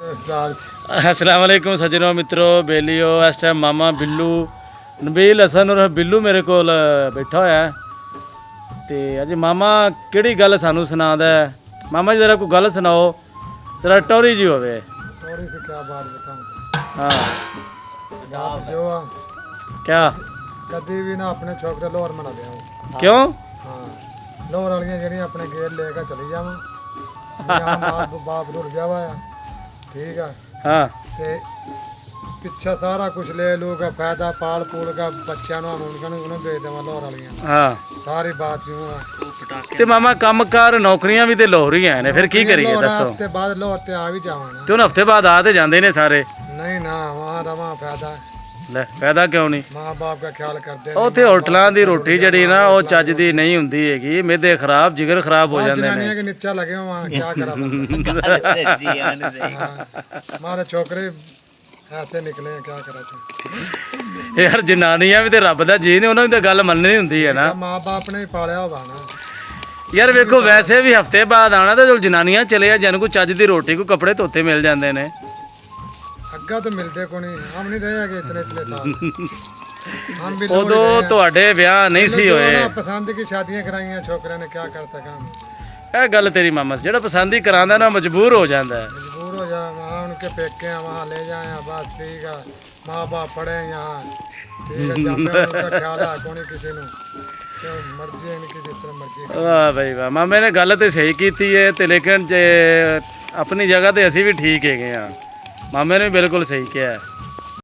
अस्सलाम वालेकुम सज्जनों मित्रों बेलियो। इस टाइम मामा बिल्लू नबील हसन और बिल्लू मेरे को बैठा होया है ते अज मामा किहड़ी गल सानू सुनादा है। मामा जी जरा कोई गल सुनाओ जरा टोरी जी होवे। थोड़ी सी क्या बात बताऊं। हाँ बात जो आ क्या कभी भी ना अपने छोकरे लोहर मना लिया। क्यों? हाँ लोहर वालियां जड़ियां अपने गेल लेकर चली जावां। यहाँ माँ बाप रुल गया हुआ है, ठीक है। हाँ ते पिछा सारा कुछ ले लूगा फायदा पाल पूल का बच्चा उन्होंने भेज देवा लोहर वालियां। हाँ सारी बात यूं है। ते मामा कम कार नौकरियां भी ते लाहौर ही हैं ने, फिर की करिए दसो। हफ्ते बाद लाहौर ते आ भी जावा ना। ते हुण हफ्ते बाद आ ते जांदे ने सारे। नहीं ना वहाँ रवा फायदा है। ਲੈ ਫਾਇਦਾ ਕਿਉਂ ਨਹੀਂ? माँ बाप का ख्याल करते ਉੱਥੇ ਹੋਟਲਾਂ ਦੀ ਰੋਟੀ ਜਿਹੜੀ ਨਾ ਉਹ ਚੱਜ ਦੀ ਨਹੀਂ ਹੁੰਦੀ ਹੈਗੀ। ਮਿਹਦੇ ਖਰਾਬ ਜਿਗਰ ਖਰਾਬ ਹੋ ਜਾਂਦੇ ਨੇ। जनानियां के नीचा लगे वहाँ क्या करा बंदा। हमारे छोकरे ऐसे निकले हैं क्या करा चाहिए। ਯਾਰ ਜਨਾਨੀਆਂ ਵੀ ਤੇ ਰੱਬ ਦਾ ਜੀ ਨੇ, ਉਹਨਾਂ ਦੀ ਤਾਂ ਗੱਲ ਮੰਨਣੀ ਹੁੰਦੀ ਹੈ ਨਾ। माँ बाप ने ही पालिया हुआ ना। ਯਾਰ ਵੇਖੋ ਵੈਸੇ ਵੀ ਹਫਤੇ ਬਾਅਦ ਆਣਾ ਤੇ ਜਦੋਂ ਜਨਾਨੀਆਂ ਚਲੇ ਆ ਜਨ ਕੋਈ ਚੱਜ ਦੀ ਰੋਟੀ ਕੋਈ ਕੱਪੜੇ ਧੋਤੇ ਮਿਲ ਜਾਂਦੇ ਨੇ। अग्गा तो मिलते को नहीं, हम नहीं रहेंगे इतने इतने साल। हम भी ਉਦੋਂ ਤੁਹਾਡੇ ਵਿਆਹ ਨਹੀਂ ਸੀ ਹੋਏ। पसंद की शादियां कराइयां छोकरे ने क्या कर सका। ਇਹ ਗੱਲ ਤੇਰੀ ਮਾਮਾ ਜਿਹੜਾ ਪਸੰਦ ਹੀ ਕਰਾਉਂਦਾ ਨਾ ਮਜਬੂਰ ਹੋ ਜਾਂਦਾ ਹੈ। मजबूर हो जा वहाँ उनके पेके हैं वहाँ ले जाए बस ठीक है। माँ बाप पढ़े यहाँ ठीक है। जामे उनका ख्याल है कोई किसी ने जो मर्जी है इनकी जिस तरह मर्जी। ਵਾਹ ਬਈ ਵਾਹ, ਮਾਮੇ ਨੇ ਗੱਲ ਤੇ ਸਹੀ ਕੀਤੀ ਹੈ ਤੇ ਲੇਕਿਨ ਜੇ ਆਪਣੀ ਜਗ੍ਹਾ ਤੇ ਅਸੀਂ ਵੀ ਠੀਕ ਹੈਗੇ ਆ। ਮਾਮੇ ਨੇ ਬਿਲਕੁਲ ਸਹੀ ਕਿਹਾ।